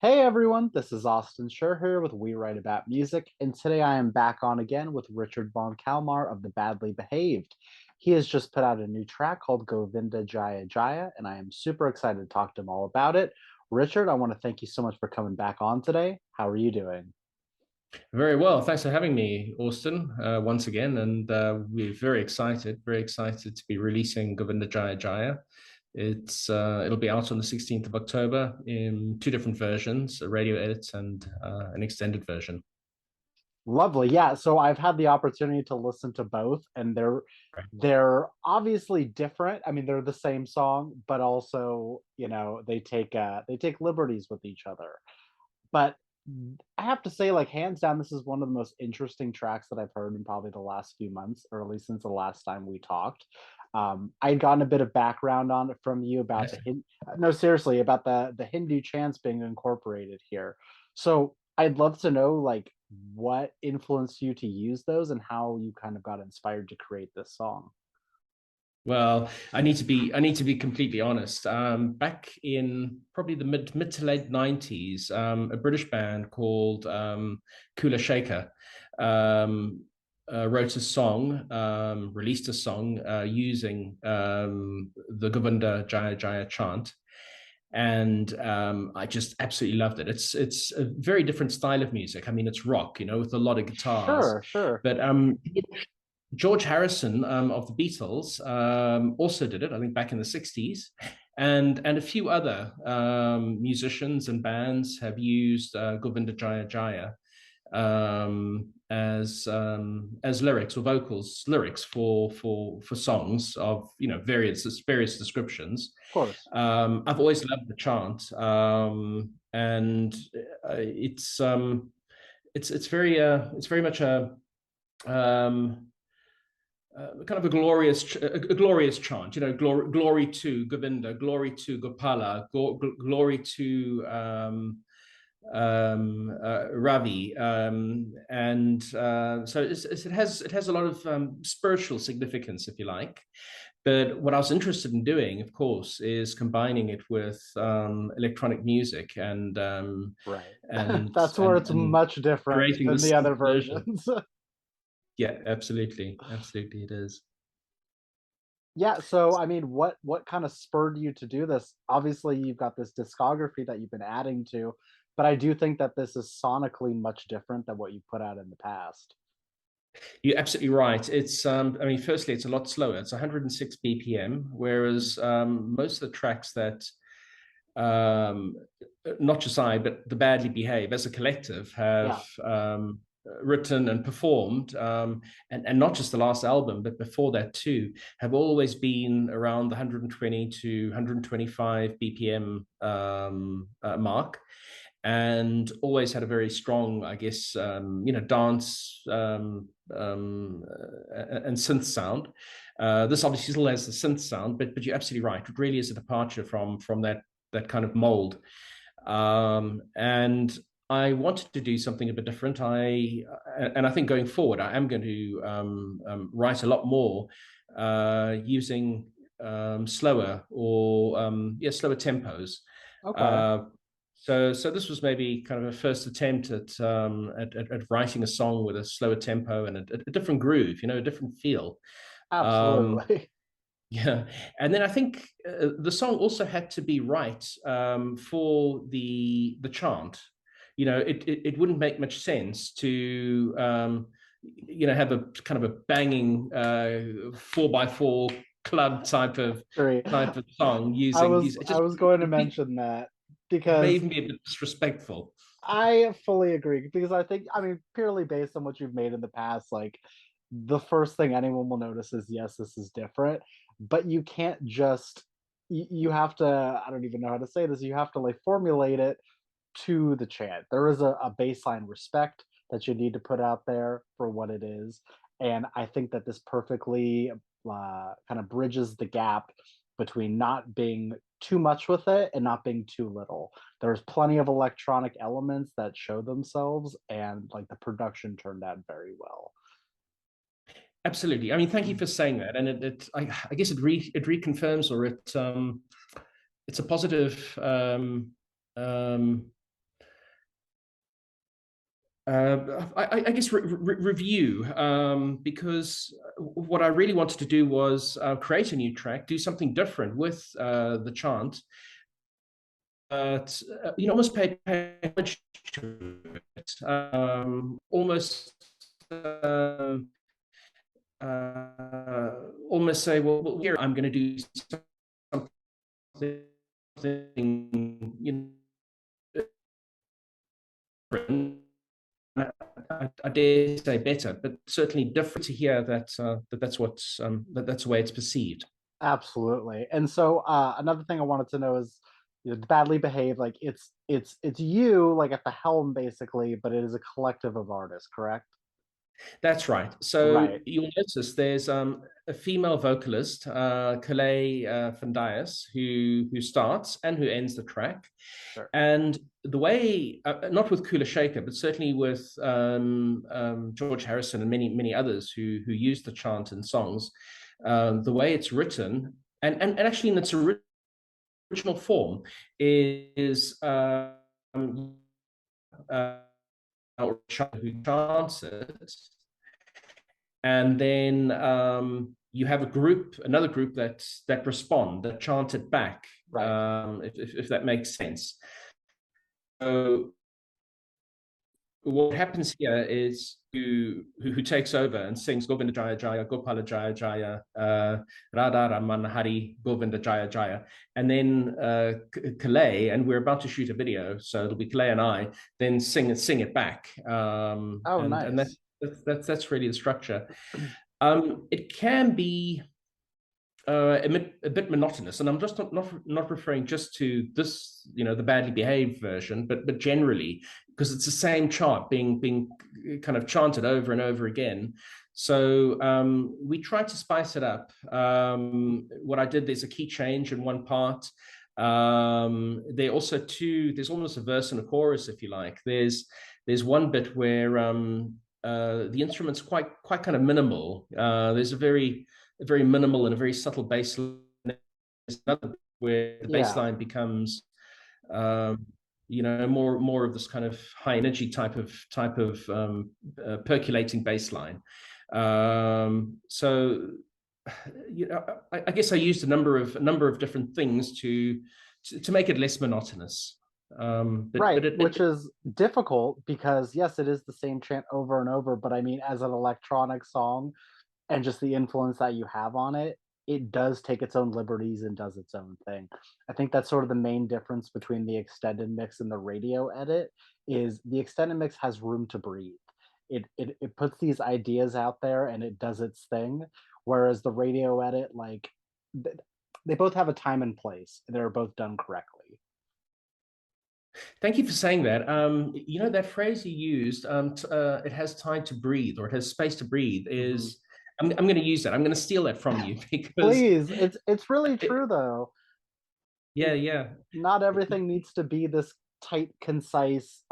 Hey everyone, this is Austin Schur here with We Write About Music, and today I am back on again with Richard von Kalmar of the Badly Behaved. He has just put out a new track called Govinda Jaya Jaya, and I am super excited to talk to him all about it. Richard, I want to thank you so much for coming back on today. How are you doing? Very well. Thanks for having me, Austin, once again. And we're very excited to be releasing Govinda Jaya Jaya. It'll be out on the 16th of October in two different versions, a radio edit and an extended version. Lovely. Yeah, so I've had the opportunity to listen to both, and they're Right. they're obviously different. I mean, they're the same song, but also, they take liberties with each other. But I have to say, like, hands down, this is one of the most interesting tracks that I've heard in probably the last few months, or at least since the last time we talked. I'd gotten a bit of background on it from you about Yes. no, seriously, about the Hindu chants being incorporated here. So I'd love to know, like, what influenced you to use those and how you kind of got inspired to create this song. Well, I need to be completely honest. Back in probably the mid to late 90s, a British band called Kula Shaker wrote a song, released a song using the Govinda Jaya Jaya chant, and I just absolutely loved it. It's a very different style of music. I mean, it's rock, with a lot of guitars, Sure, sure. but George Harrison of the Beatles also did it, I think, back in the 60s. And a few other musicians and bands have used Govinda Jaya Jaya as lyrics or vocals lyrics for songs of various descriptions. Of course. I've always loved the chant, and it's very much um, kind of a glorious chant. Glory to Govinda, glory to Gopala, glory to Ravi, and so it has a lot of spiritual significance, if you like. But what I was interested in doing, of course, is combining it with electronic music Right. and That's where and it's and much different creating than the this other version. versions. Yeah, absolutely, absolutely, it is. Yeah, so I mean, what kind of spurred you to do this? Obviously, you've got this discography that you've been adding to, but I do think that this is sonically much different than what you put out in the past. You're absolutely right. I mean, firstly, it's a lot slower. It's 106 BPM, whereas most of the tracks that, um, not just I, but the Badly Behave as a collective have Yeah. written and performed, and not just the last album, but before that too, have always been around the 120 to 125 BPM mark, and always had a very strong, I guess, dance and synth sound. This obviously still has the synth sound, but you're absolutely right. It really is a departure from that kind of mold. And I wanted to do something a bit different. I think going forward, I am going to write a lot more using slower tempos. Okay. Uh, so this was maybe kind of a first attempt at writing a song with a slower tempo and a different groove, a different feel. Um, Absolutely. yeah, and then I think the song also had to be right for the chant. It wouldn't make much sense to have a kind of a banging 4x4 club Great. type of song I using was these. I was going to mention that It may because even be a bit disrespectful. I fully agree because I mean, purely based on what you've made in the past, like the first thing anyone will notice is yes, this is different, but you can't just you have to, I don't even know how to say this, you have to like formulate it to the chant. There is a baseline respect that you need to put out there for what it is. And I think that this perfectly kind of bridges the gap between not being too much with it and not being too little. There's plenty of electronic elements that show themselves, and like the production turned out very well. Absolutely. I mean, thank you for saying that, and I guess it reconfirms, or it's a positive um, I guess review, because what I really wanted to do was create a new track, do something different with the chant, but almost pay homage to it, almost almost say, well, here I'm going to do something, I dare say better, but certainly different to hear that's the way it's perceived. Absolutely. And so another thing I wanted to know is, badly behaved, like it's you like at the helm basically, but it is a collective of artists, correct? That's right. So Right. you'll notice there's a female vocalist, Calais van Dias, who starts and who ends the track. Sure. And the way, not with Kula Shaker, but certainly with George Harrison and many others who use the chant in songs, the way it's written, and actually in its original form, is uh, who chants it, and then you have another group that respond, that chant it back, Right. if that makes sense. So what happens here is who takes over and sings Govinda Jaya Jaya, Gopala Jaya Jaya, Radha Raman Hari, Govinda Jaya Jaya. And then Kalei, and we're about to shoot a video, so it'll be Kalei and I, then sing it back. Oh, And nice. that's really the structure. It can be a bit monotonous, and I'm just not referring just to this, the badly behaved version, but generally, because it's the same chant being kind of chanted over and over again. So we tried to spice it up. What I did, there's a key change in one part. There's almost a verse and a chorus, if you like. There's one bit where the instrument's quite kind of minimal. There's a very minimal and a very subtle bass line. There's another where the bass Yeah, line becomes more of this kind of high energy type of percolating bass line. So I guess I used a number of different things to make it less monotonous. But right, which is difficult because yes, it is the same chant over and over, but I mean as an electronic song and just the influence that you have on it, it does take its own liberties and does its own thing. I think that's sort of the main difference between the extended mix and the radio edit is the extended mix has room to breathe. It puts these ideas out there and it does its thing, whereas the radio edit, like, th they both have a time and place, and they're both done correctly. Thank you for saying that. That phrase you used, it has time to breathe, or it has space to breathe, Mhm. is, I'm going to use that. I'm going to steal that from you because, Please, it's really true though. yeah, yeah, Not everything needs to be this tight, concise,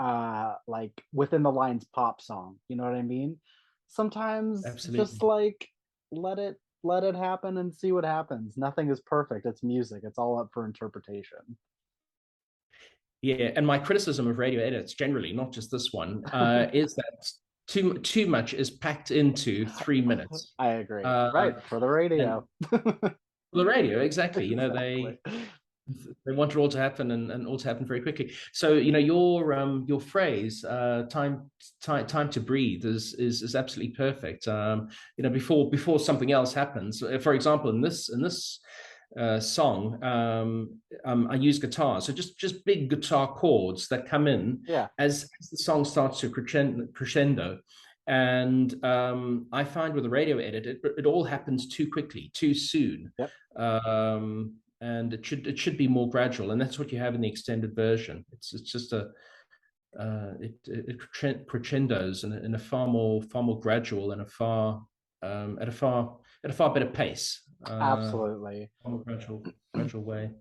like within the lines pop song. You know what I mean? Sometimes just absolutely. like let it happen and see what happens. Nothing is perfect. It's music. It's all up for interpretation. Yeah, and my criticism of radio edits generally, not just this one, is that too much is packed into 3 minutes. I agree. Uh, Right, for the radio. and the radio, exactly. Exactly. They want it all to happen, and all to happen very quickly. So your phrase, time to breathe, is absolutely perfect. Before something else happens. For example, in this song, I use guitar, so just big guitar chords that come in Yeah. as the song starts to crescendo. And I find with the radio edit, it all happens too quickly, too soon. Yep. And it should be more gradual, and that's what you have in the extended version. It's just it crescendos in a far more gradual and a far at a far better pace, Absolutely. far more gradual way.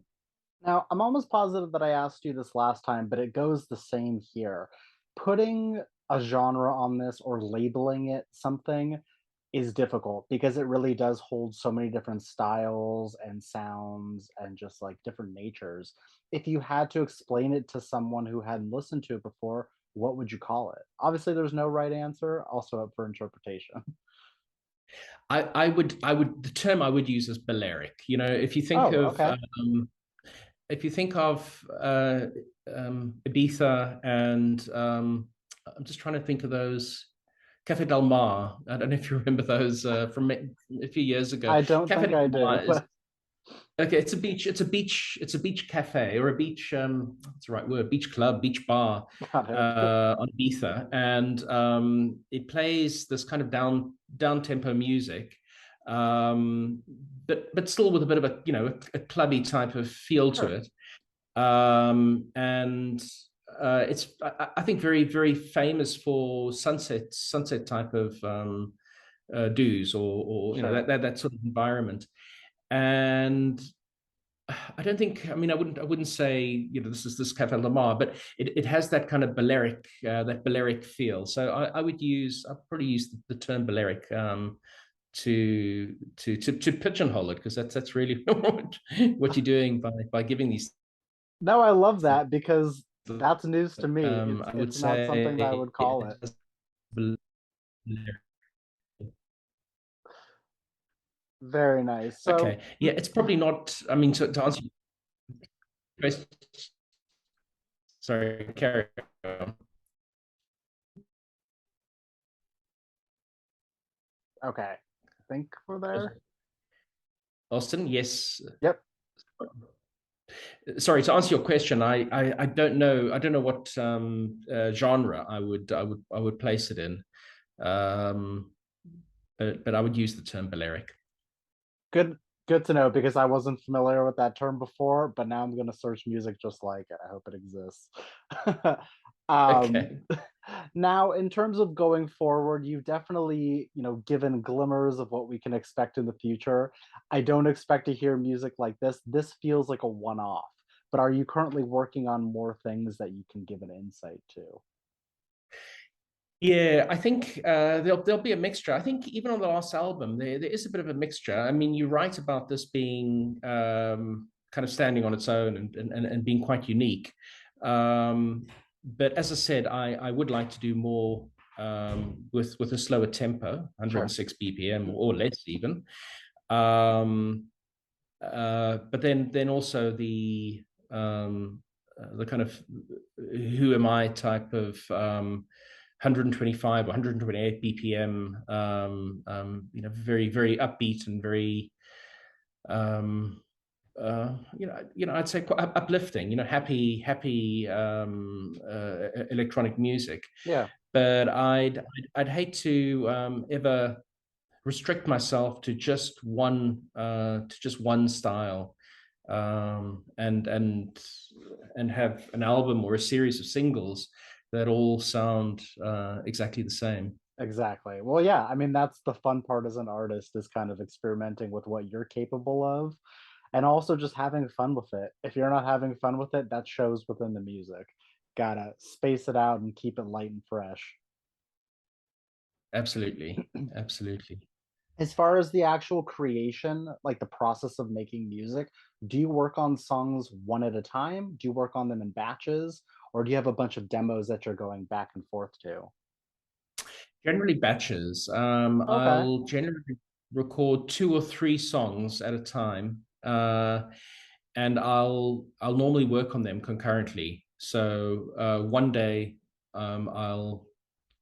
Now, I'm almost positive that I asked you this last time, but it goes the same here. Putting a genre on this or labeling it something is difficult because it really does hold so many different styles and sounds and just like different natures. If you had to explain it to someone who hadn't listened to it before, what would you call it? Obviously, there's no right answer. Also up for interpretation. The term I would use is Balearic. You know, Oh, okay. if you think of Ibiza and I'm just trying to think of those. Cafe Del Mar. I don't know if you remember those from a few years ago. I don't Cafe think Del I Mar do, is but okay. It's a beach cafe or a beach. What's the right word? Beach club, beach bar got it. on Ibiza, and it plays this kind of down tempo music, um, but still with a bit of a a clubby type of feel to Sure, it. And it's I think very famous for sunset type of dues or sure. that sort of environment. And I don't think I wouldn't say this is this Cafe Lamar, but it has that kind of Balearic feel. So I'd probably use the term Balearic to pigeonhole it, because that's really what you're doing by giving these. No, I love that because that's news to me. I would It's not something that I say would call it it. has Very nice. So, okay. Yeah, it's probably not. I mean, to answer your question, sorry, carry on. okay, I think we're there. Austin, yes. Yep. Sorry, to answer your question, I don't know. I don't know what genre I would place it in. Um, but I would use the term Balearic. Good good to know because I wasn't familiar with that term before, but now I'm gonna search music just like it. I hope it exists. um Okay. Now in terms of going forward, you've definitely, given glimmers of what we can expect in the future. I don't expect to hear music like this. This feels like a one-off. But are you currently working on more things that you can give an insight to? Yeah, I think there'll be a mixture. I think even on the last album, there is a bit of a mixture. I mean, you write about this being kind of standing on its own and being quite unique. But as I said, I would like to do more with a slower tempo, Sure. 106 BPM or less even. Um, but then also the kind of who am I type of 125 or 128 BPM, very upbeat and very I'd say quite uplifting, happy electronic music. Yeah, But I'd hate to ever restrict myself to just one style, and have an album or a series of singles that all sound exactly the same. exactly. Well, yeah, I mean, that's the fun part as an artist is kind of experimenting with what you're capable of and also just having fun with it. If you're not having fun with it, that shows within the music. Gotta space it out and keep it light and fresh. Absolutely, absolutely. As far as the actual creation, like the process of making music, do you work on songs one at a time? Do you work on them in batches? Or do you have a bunch of demos that you're going back and forth to? Generally batches. Okay. I'll generally record two or three songs at a time, and I'll normally work on them concurrently. So one day I'll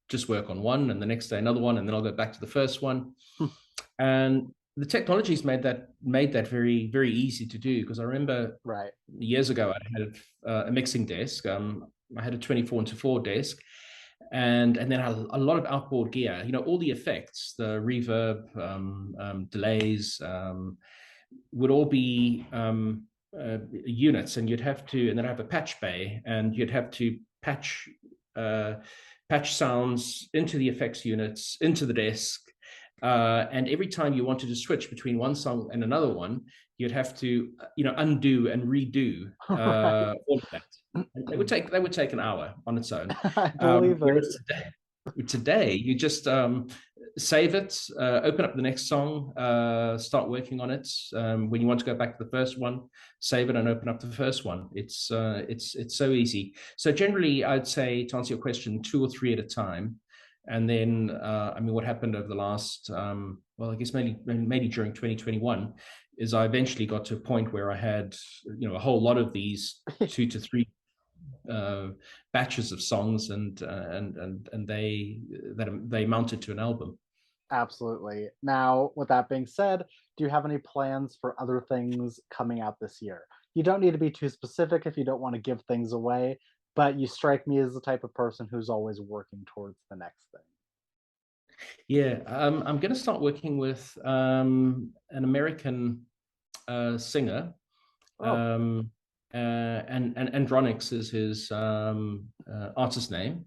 just work on one, and the next day another one, and then I'll go back to the first one. And the technology's made that very easy to do, because I remember Right. years ago I had a mixing desk. I had a 24 into 4 desk, and then a lot of outboard gear. All the effects, the reverb, delays, would all be units, and you'd have to, and then have a patch bay, and you'd have to uh, patch sounds into the effects units into the desk. And every time you wanted to switch between one song and another one, you'd have to, undo and redo Right. all of that. And that would take an hour on its own. I believe it. Whereas today you just save it, open up the next song, start working on it. When you want to go back to the first one, save it and open up the first one. It's so easy. So generally, I'd say, to answer your question, two or three at a time. And then, I mean, what happened over the last, well, I guess mainly during 2021, is I eventually got to a point where I had, a whole lot of these 2 to 3 uh, batches of songs, and they mounted to an album. Absolutely. Now, with that being said, do you have any plans for other things coming out this year? You don't need to be too specific if you don't want to give things away, but you strike me as the type of person who's always working towards the next thing. Yeah, I'm going to start working with an American singer, Oh, um, and Andronix is his artist name.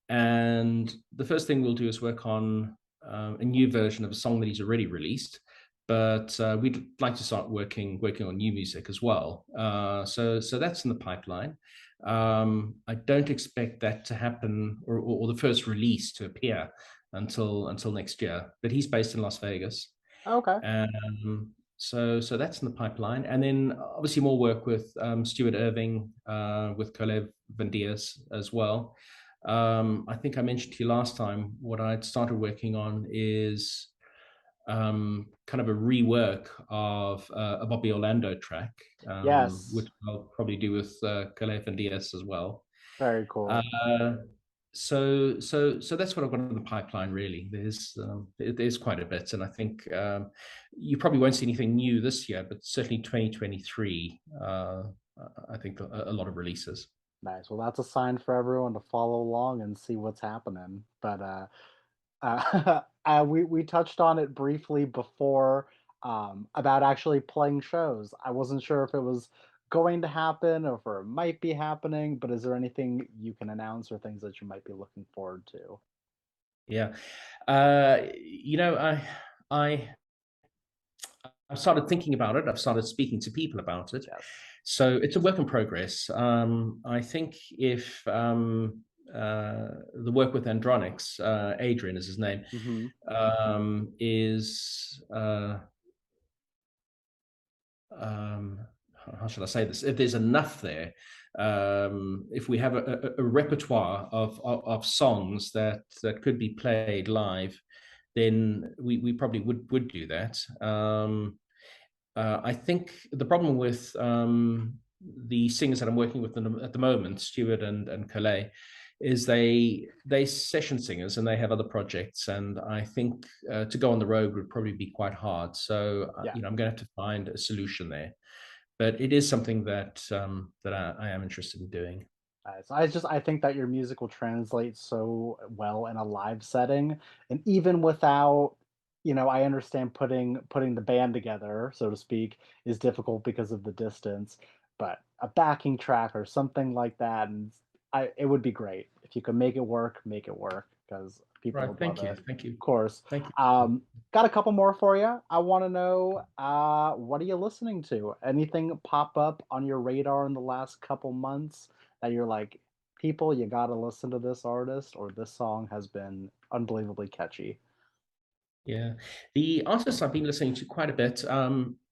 And the first thing we'll do is work on a new version of a song that he's already released. But we'd like to start working on new music as well. So that's in the pipeline. I don't expect that to happen, or the first release to appear until next year. But he's based in Las Vegas. okay. So that's in the pipeline, and then obviously more work with Stuart Irving, with Kalev Vendias as well. I think I mentioned to you last time what I'd started working on is kind of a rework of a Bobby Orlando track, which Yes. I'll probably do with Kalev Vendias as well. Very cool. Uh, so that's what I've got in the pipeline. Really, there's quite a bit, and I think you probably won't see anything new this year, but certainly 2023. I think a lot of releases. Nice. Well, that's a sign for everyone to follow along and see what's happening. But we touched on it briefly before about actually playing shows. I wasn't sure if it was going to happen or if it might be happening, but is there anything you can announce or things that you might be looking forward to? Yeah, I I've started thinking about it. I've started speaking to people about it. Yes. So it's a work in progress. I think if the work with Andronix, Adrian is his name, Hmm. is um, how should I say this? If there's enough there, if we have a repertoire of songs that could be played live, then we probably would do that. I think the problem with the singers that I'm working with at the moment, Stuart and Calais, is they session singers and they have other projects, and I think to go on the road would probably be quite hard. So Yeah. I'm going to have to find a solution there. But it is something that I am interested in doing. So I think that your music will translate so well in a live setting, and even without, I understand putting the band together, so to speak, is difficult because of the distance, but a backing track or something like that, and it would be great if you could make it work because people Right. would love Thank you. it. Thank you. Of course. Thank you. Um, got a couple more for you. I want to know, what are you listening to? Anything pop up on your radar in the last couple months that you're like, people, you gotta listen to this artist or this song has been unbelievably catchy. Yeah. The artists I've been listening to quite a bit,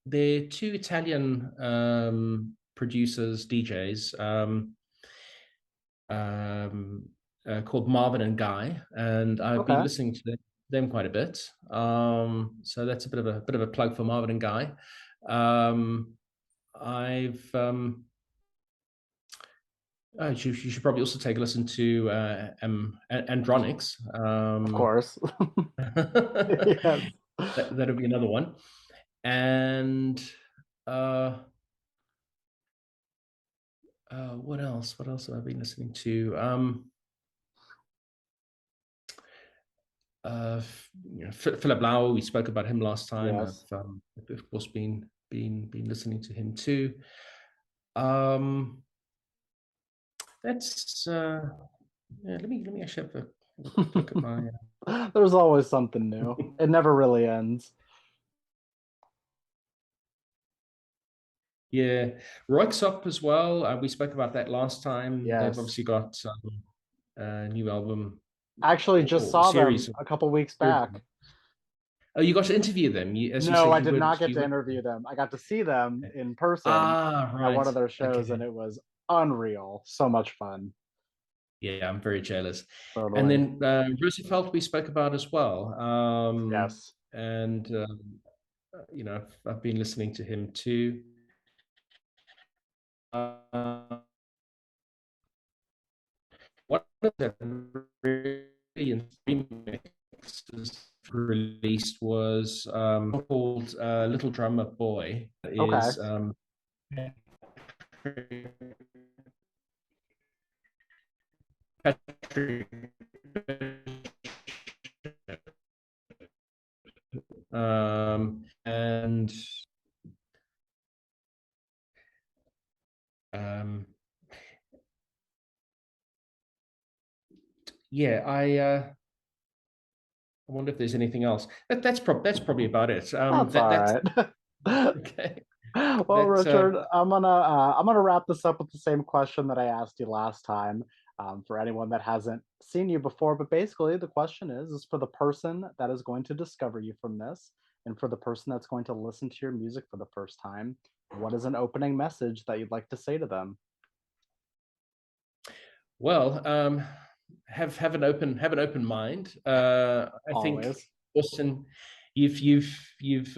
they're two Italian producers, DJs, um, called Marvin and Guy, and I've been Okay. listening to them quite a bit. So that's a bit of a plug for Marvin and Guy. Um, I've you should probably also take a listen to Andronix. Of course. Yes. That'll be another one. And uh, what else? What else have I been listening to? Philip Lauer, we spoke about him last time. Yes. I've of course been listening to him too. Um, that's yeah. Let me actually have a quick look at my There's always something new. It never really ends. yeah, Roixop as well. We spoke about that last time. They've Yes. obviously got a new album I actually just or saw them series of a couple weeks series. back. Oh, you got to interview them. As you No, said, I did not get you to went. interview them. I got to see them in person Ah, at one right. of their shows, and Okay. it was unreal. So much fun. Yeah, I'm very jealous. And Totally. then Roosevelt we spoke about as well. Yes. And I've been listening to him too. Uh, one of the brilliant remixes released was called Little Drummer Boy. Okay. Is Patrick, and um, yeah, I wonder if there's anything else. That's probably about it. That's all That's right. okay. Well, That's Richard, I'm gonna wrap this up with the same question that I asked you last time. For anyone that hasn't seen you before, but basically the question is for the person that is going to discover you from this, and for the person that's going to listen to your music for the first time, what is an opening message that you'd like to say to them? well. Have an open mind. I think, Always. Austin, you've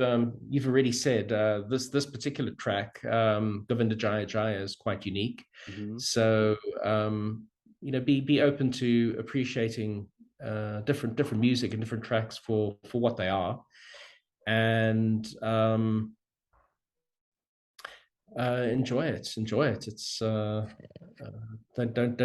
already said this particular track, Govinda Jaya Jaya, is quite unique. Hmm. So be open to appreciating different music and different tracks for what they are, and enjoy it. Enjoy it. It's don't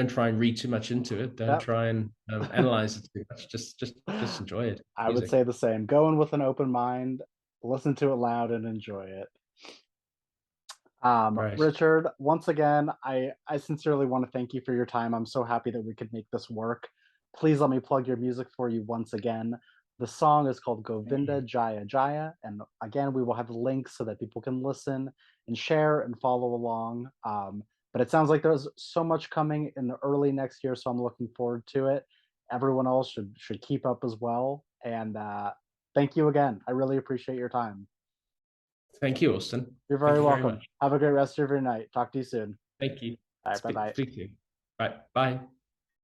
try and read too much into it. Don't Yep. try and analyze it too much. Just enjoy it. I would Music. say the same. Go in with an open mind, listen to it loud, and enjoy it. Right. Richard, once again, I sincerely want to thank you for your time. I'm so happy that we could make this work. Please let me plug your music for you once again. The song is called Thank you. Govinda Jaya Jaya. And again, we will have links so that people can listen and share and follow along. But it sounds like there's so much coming in the early next year, so I'm looking forward to it. Everyone else should keep up as well. And thank you again. I really appreciate your time. Thank you, Austin. You're Thank very you very welcome. much. Have a great rest of your night. Talk to you soon. Thank you. All right. Bye bye. Speak to you. Right. Bye.